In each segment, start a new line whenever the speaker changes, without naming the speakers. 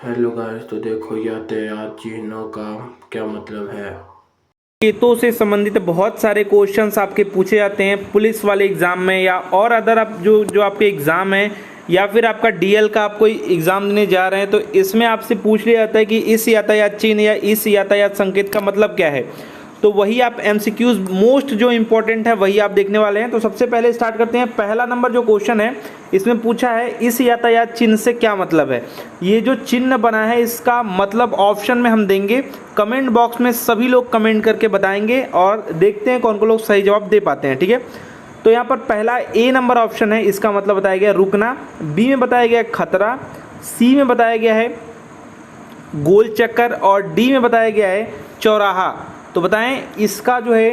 Hello guys, तो देखो यातायात चिन्हों का क्या मतलब है।
खेतों से संबंधित बहुत सारे क्वेश्चंस आपके पूछे जाते हैं पुलिस वाले एग्जाम में, या और अदर आप जो जो आपके एग्जाम है, या फिर आपका डीएल का आप कोई एग्जाम देने जा रहे हैं तो इसमें आपसे पूछ लिया जाता है कि इस यातायात चिन्ह या इस यातायात संकेत का मतलब क्या है। तो वही आप एमसीक्यूज मोस्ट जो इंपॉर्टेंट है वही आप देखने वाले हैं। तो सबसे पहले स्टार्ट करते हैं। पहला नंबर जो क्वेश्चन है इसमें पूछा है इस यातायात चिन्ह से क्या मतलब है। ये जो चिन्ह बना है इसका मतलब ऑप्शन में हम देंगे, कमेंट बॉक्स में सभी लोग कमेंट करके बताएंगे और देखते हैं कौन कौन लोग सही जवाब दे पाते हैं। ठीक है, तो यहाँ पर पहला ए नंबर ऑप्शन है, इसका मतलब बताया गया रुकना। बी में बताया गया खतरा, सी में बताया गया है गोल चक्कर और डी में बताया गया है चौराहा। तो बताएं इसका जो है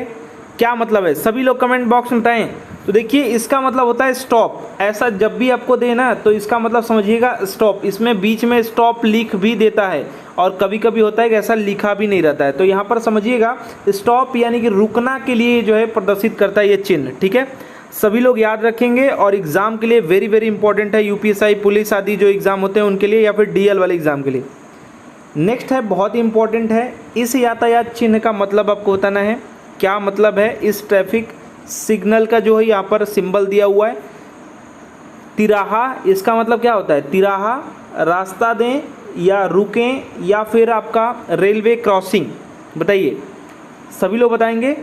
क्या मतलब है, सभी लोग कमेंट बॉक्स में बताएं। तो देखिए इसका मतलब होता है स्टॉप। ऐसा जब भी आपको देना तो इसका मतलब समझिएगा स्टॉप। इसमें बीच में स्टॉप लिख भी देता है और कभी कभी होता है कि ऐसा लिखा भी नहीं रहता है। तो यहाँ पर समझिएगा स्टॉप यानी कि रुकना के लिए जो है प्रदर्शित करता है ये चिन्ह। ठीक है, सभी लोग याद रखेंगे और एग्जाम के लिए वेरी वेरी इंपॉर्टेंट है, यूपीएसआई पुलिस आदि जो एग्जाम होते हैं उनके लिए या फिर डीएल वाले एग्जाम के लिए। नेक्स्ट है बहुत ही इंपॉर्टेंट है, इस यातायात चिन्ह का मतलब आपको बताना है क्या मतलब है। इस ट्रैफिक सिग्नल का जो है यहाँ पर सिंबल दिया हुआ है तिराहा, इसका मतलब क्या होता है। तिराहा, रास्ता दें या रुकें या फिर आपका रेलवे क्रॉसिंग। बताइए, सभी लोग बताएंगे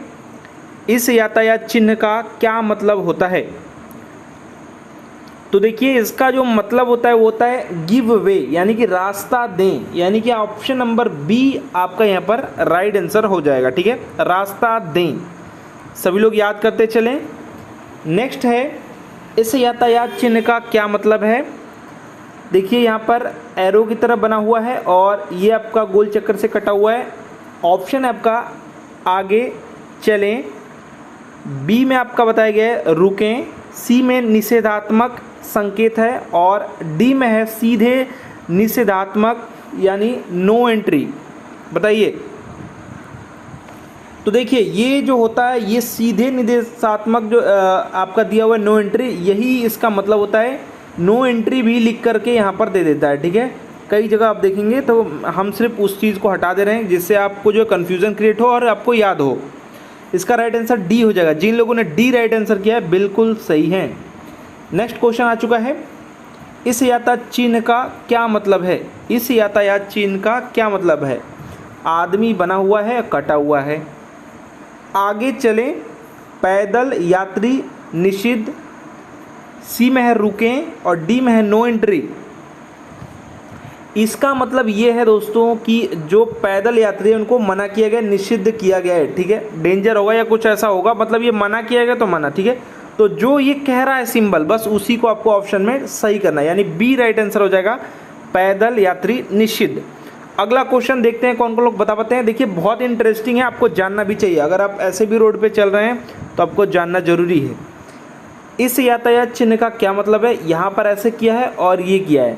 इस यातायात चिन्ह का क्या मतलब होता है। तो देखिए इसका जो मतलब होता है वो होता है गिव वे, यानी कि रास्ता दें, यानी कि ऑप्शन नंबर बी आपका यहाँ पर राइट आंसर हो जाएगा। ठीक है, रास्ता दें, सभी लोग याद करते चलें। नेक्स्ट है इस यातायात चिन्ह का क्या मतलब है। देखिए यहाँ पर एरो की तरह बना हुआ है और ये आपका गोल चक्कर से कटा हुआ है। ऑप्शन है आपका आगे चलें, बी में आपका बताया गया है रुकें, सी में निषेधात्मक संकेत है और डी में है सीधे निषेधात्मक यानी नो एंट्री। बताइए, तो देखिए ये जो होता है ये सीधे निषेधात्मक जो आपका दिया हुआ है नो एंट्री, यही इसका मतलब होता है। नो एंट्री भी लिख करके यहाँ पर दे देता है। ठीक है, कई जगह आप देखेंगे तो हम सिर्फ उस चीज़ को हटा दे रहे हैं जिससे आपको जो कन्फ्यूज़न क्रिएट हो और आपको याद हो। इसका राइट आंसर डी हो जाएगा। जिन लोगों ने डी राइट आंसर किया है बिल्कुल सही है। नेक्स्ट क्वेश्चन आ चुका है, इस यातायात चिन्ह का क्या मतलब है। इस यातायात चिन्ह का क्या मतलब है। आदमी बना हुआ है, कटा हुआ है। आगे चलें, पैदल यात्री निषिद्ध, सी में है रुकें और डी में है नो एंट्री। इसका मतलब ये है दोस्तों कि जो पैदल यात्री है उनको मना किया गया, निषिद्ध किया गया है। ठीक है, डेंजर होगा या कुछ ऐसा होगा, मतलब ये मना किया गया तो मना। ठीक है, तो जो ये कह रहा है सिंबल बस उसी को आपको ऑप्शन में सही करना है, यानी बी राइट आंसर हो जाएगा, पैदल यात्री निषिद्ध। अगला क्वेश्चन देखते हैं कौन कौन लोग बता पाते हैं। देखिए बहुत इंटरेस्टिंग है, आपको जानना भी चाहिए। अगर आप ऐसे भी रोड पे चल रहे हैं तो आपको जानना जरूरी है। इस यातायात चिन्ह का क्या मतलब है। यहाँ पर ऐसे किया है और ये किया है।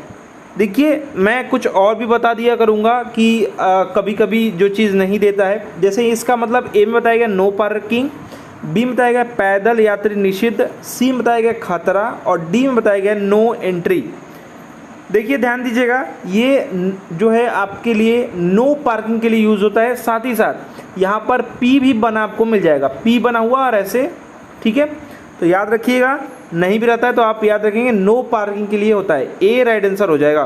देखिए मैं कुछ और भी बता दिया करूँगा कि कभी कभी जो चीज़ नहीं देता है, जैसे इसका मतलब ए में बताया गया नो पार्किंग, बी में बताया गया पैदल यात्री निषिद्ध, सी में बताया गया खतरा और डी में बताया गया नो एंट्री। देखिए ध्यान दीजिएगा, ये जो है आपके लिए नो पार्किंग के लिए यूज़ होता है। साथ ही साथ यहाँ पर पी भी बना आपको मिल जाएगा, पी बना हुआ और ऐसे। ठीक है, तो याद रखिएगा, नहीं भी रहता है तो आप याद रखेंगे नो पार्किंग के लिए होता है। ए राइट आंसर हो जाएगा।